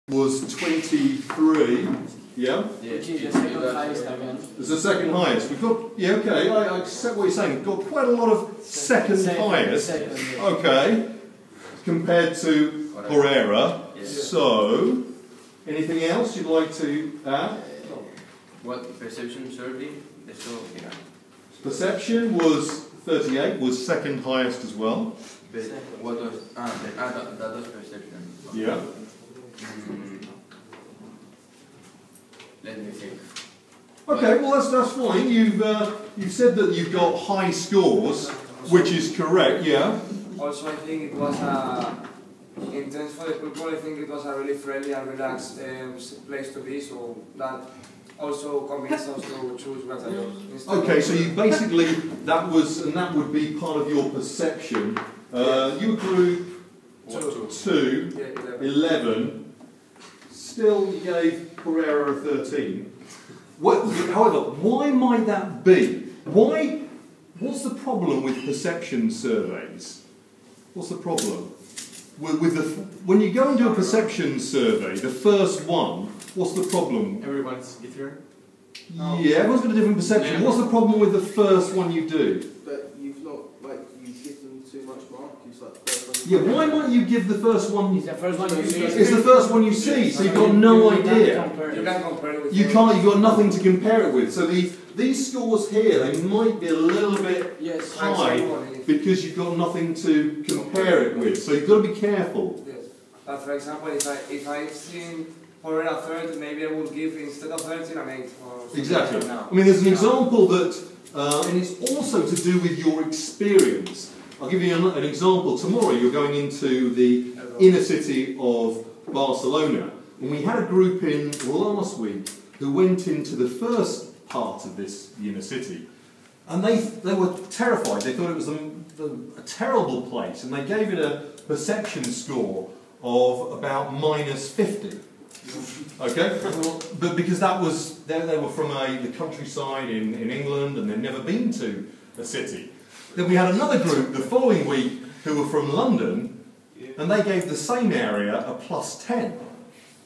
was 23. Yeah? Which is the second highest again. It's the second highest. We've got, yeah, okay, I accept what you're saying. We've got quite a lot of second highest. Yeah. Okay. Compared to Priorat. Yeah. So, anything else you'd like to add? What perception survey? Perception was 38, was second highest as well. But what was that was perception. Yeah. Let me think. Okay, well that's fine. You've said that you've got high scores, which is correct. Yeah. Also, I think it was in terms for the people, I think it was a really friendly and relaxed place to be. So that also convinced us to choose Priorat. Okay, so you basically that would be part of your perception. You were group 2, Yeah, 11. Still, you gave Priorat a 13. However, why might that be? What's the problem with perception surveys? What's the problem? When you go and do a perception survey, the first one, what's the problem? Everyone's different. Yeah, everyone's got a different perception. Yeah. What's the problem with the first one you do? But you've not, you give them too much mark. It's like the first one. Yeah, why might you give the first one? It's the first one you see. It's the first one you see, so you've got no idea. You can compare it with You can't. You've got nothing to compare it with. So these scores here, they might be a little bit high because you've got nothing to compare it with. So you've got to be careful. Yes. But for example, if I've seen Priorat 30, maybe I would give instead of 13 an 8. Or Exactly. I mean, there's an example that, and it's also to do with your experience. I'll give you an example. Tomorrow you're going into the inner city of Barcelona. And we had a group in last week who went into the first part of this inner city. And they were terrified. They thought it was a terrible place. And they gave it a perception score of about -50. Okay? But because that was, they were from the countryside in England and they'd never been to a city. Then we had another group the following week who were from London, and they gave the same area a +10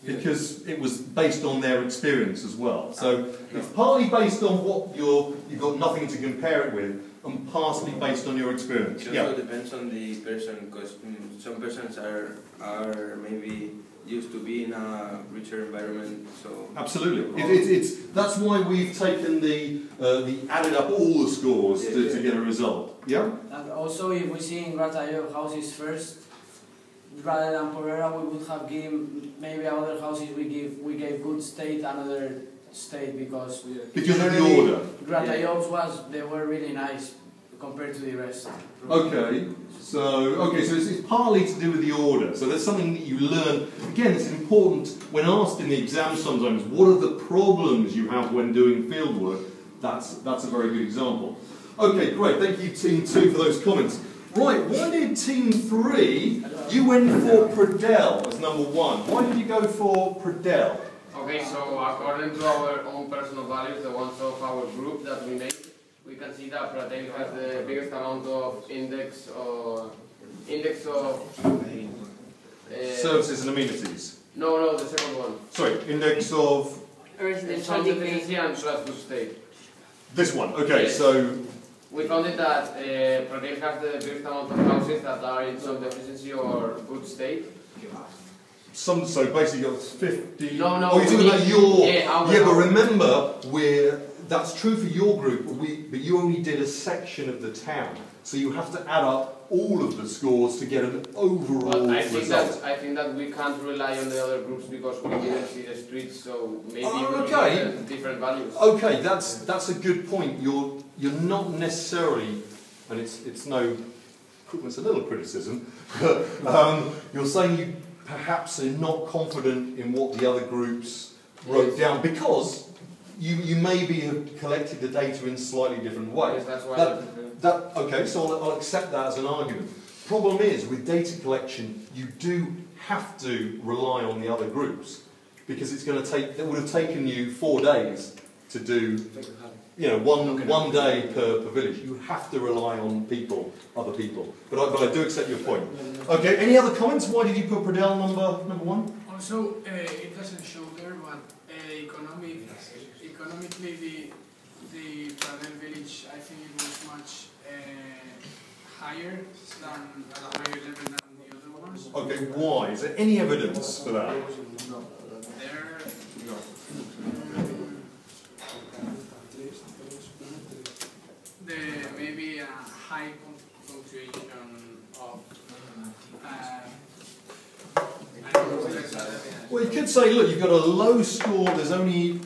because it was based on their experience as well. So it's partly based on what you've got nothing to compare it with, and partly based on your experience. It also depends on the person, because some persons are maybe used to be in a richer environment. So absolutely, that's why we've taken the added up all the scores to get a result. Yeah. And also, if we see in Priorat houses first, rather than Priorat, we would have given maybe other houses we gave good state, another state because of the order. Priorat they were really nice compared to the rest. Okay, so it's partly to do with the order. So there's something that you learn. Again, it's important when asked in the exam sometimes. What are the problems you have when doing fieldwork? That's a very good example. Okay, great. Thank you, Team 2, for those comments. Right, why did Team 3? You went for Priorat as number 1. Why did you go for Priorat? Okay, so according to our own personal values, the ones of our group that we made, we can see that Priorat has the biggest amount of index of Services and amenities. No, the second one. Sorry, index of Sound efficiency and plus good state. this one. Okay, Yes. so We found it that Priorat has the biggest amount of houses that are in sound efficiency or good state. so basically you've got 50. No. Oh, you're talking about your. Yeah, but remember, that's true for your group, but you only did a section of the town, so you have to add up all of the scores to get an overall result. I think that we can't rely on the other groups because we didn't see the streets, so maybe we okay. get different values. Okay, that's a good point. You're not necessarily, and it's a little criticism, but you're saying you perhaps are not confident in what the other groups wrote down because you maybe have collected the data in slightly different ways. Yes, that's why. Okay, so I'll accept that as an argument. Problem is, with data collection, you do have to rely on the other groups because it would have taken you 4 days to do you know, one day per village. You have to rely on other people. But I do accept your point. Okay, any other comments? Why did you put Priorat number one? Also, it doesn't show there, but economically, the Pradel village, I think it was much higher than at a higher level than the other ones. Okay, why? Is there any evidence for that? There, there may be a high concentration of. Well, you could say, look, you've got a low score, there's only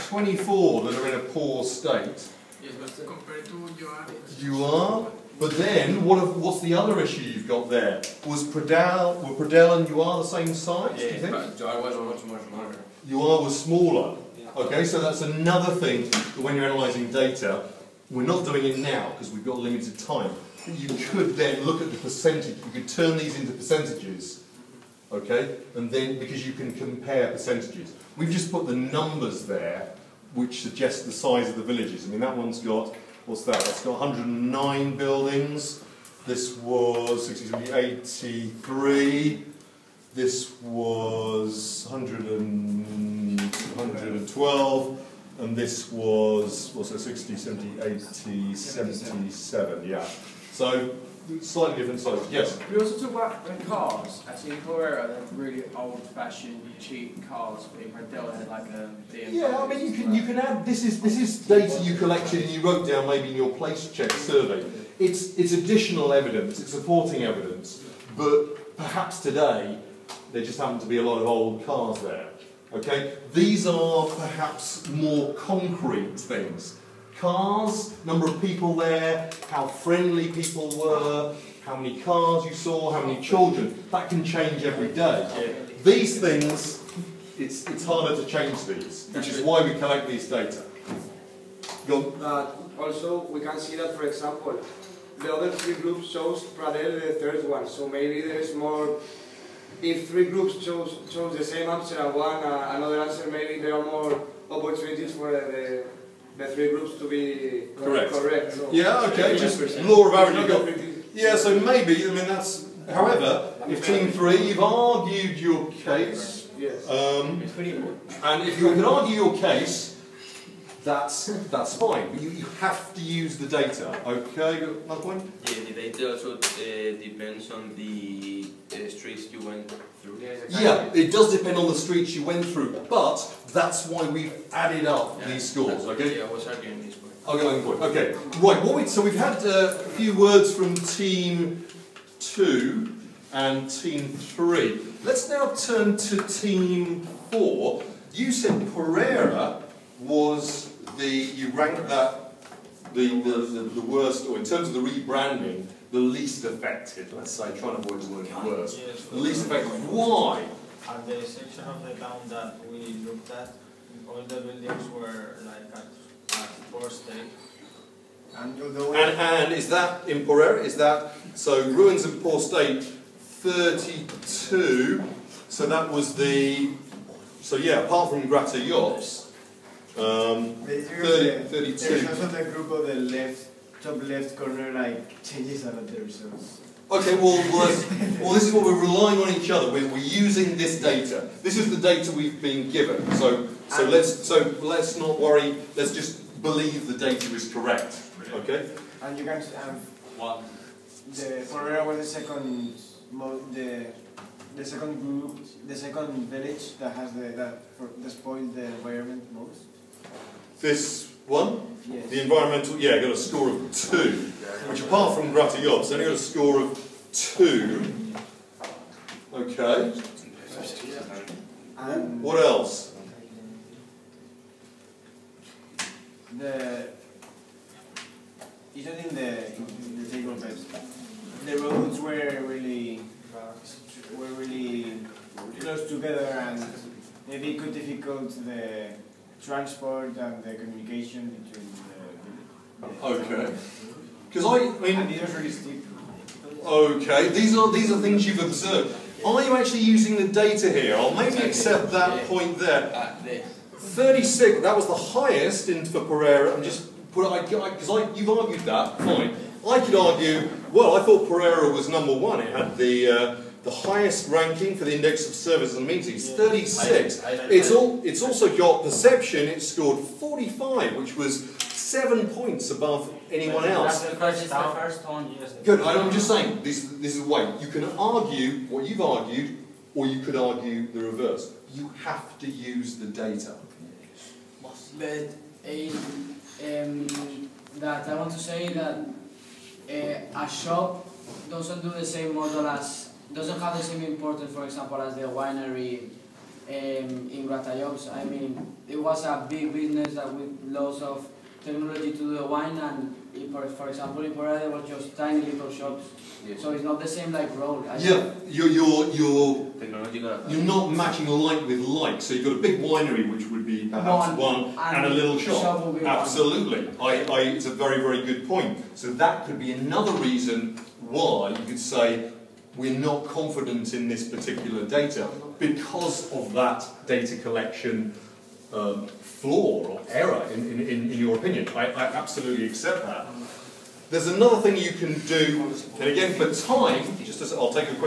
24 that are in a poor state. Yes, but compared to your average. You are, but then, what's the other issue you've got there? Were Pradel and you are the same size, do you think? but Joar was much more smaller. You are was smaller. Okay, so that's another thing that when you're analysing data, we're not doing it now because we've got limited time. But you could then look at the percentage, you could turn these into percentages, okay? And then, because you can compare percentages. We've just put the numbers there which suggest the size of the villages. I mean, that one's got, what's that? That's got 109 buildings. This was 83. This was 112. And this was, what's that, 60, 70, 80, 77, yeah. So, slightly different sizes. Yes? We also talk about the cars. Actually, in Priorat, they're really old-fashioned, cheap cars. But in Pradel, they had like a BMW. Yeah, I mean, you can add, this is data you collected and you wrote down maybe in your place check survey. It's additional evidence, it's supporting evidence, but perhaps today, there just happen to be a lot of old cars there. Okay? These are perhaps more concrete things. Cars, number of people there, how friendly people were, how many cars you saw, how many children. That can change every day. These things, it's harder to change these, which is why we collect these data. Also, we can see that, for example, the other three groups shows Pradel the third one, so maybe there is more. If three groups chose the same answer and one another answer, maybe there are more opportunities for the three groups to be correct. So yeah, okay, just law of averages. Yeah, so maybe, I mean, that's, however, if team 3, you've argued your case, yes. And if you can argue your case, that's fine, but you have to use the data, okay? Another point? Yeah, the data also depends on the streets you went through. Yeah, it does depend on the streets you went through, but that's why we've added up these scores, okay? Yeah, I was arguing this point. Okay, right, so we've had a few words from team 2 and team 3. Let's now turn to team 4. You said Priorat was you ranked that the worst, or in terms of the rebranding, the least affected, let's say, trying to avoid the word worst. Yes, the least affected. Why? At the section of the town that we looked at, all the buildings were like at poor state. And is that in Priorat? Is that, so ruins in poor state, 32, so that was the, so yeah, apart from Gratayops, 32. There's also the group of the top left corner, like, changes a lot the results. Okay, well, this is what we're relying on each other. We're using this data. This is the data we've been given. So let's not worry. Let's just believe the data is correct. Okay. And you can What? the Priorat was the second group, the second village that has that spoiled the environment most. This one, Yes. the environmental, yeah, got a score of 2, which apart from Gratayops, only got a score of 2. Okay. And What else? you said in the table that the roads were really close together and maybe could difficult the transport and the communication between the Okay. Because I mean, and these are really steep. okay, these are things you've observed. Are you actually using the data here? I'll maybe accept that point there. 36, that was the highest for Priorat, and just put it, because you've argued that, fine. I could argue, well, I thought Priorat was number 1, it had the the highest ranking for the index of services and meetings, 36. It's also got perception, it scored 45, which was 7 points above anyone else. Because it's the first one. Good, I'm just saying, this is a way. You can argue what you've argued, or you could argue the reverse. You have to use the data. But that I want to say that a shop doesn't do the same model as, doesn't have the same importance, for example, as the winery in Gratallops. I mean, it was a big business that with lots of technology to do the wine, and for example, in Priorat there was just tiny little shops. Yes. So it's not the same like road. Yeah, you're not matching like with like. So you've got a big winery, which would be perhaps one and a little shop. Will be Absolutely. It's a very, very good point. So that could be another reason why you could say we're not confident in this particular data because of that data collection flaw or error, in your opinion. I absolutely accept that. There's another thing you can do, and again for time, just as I'll take a quick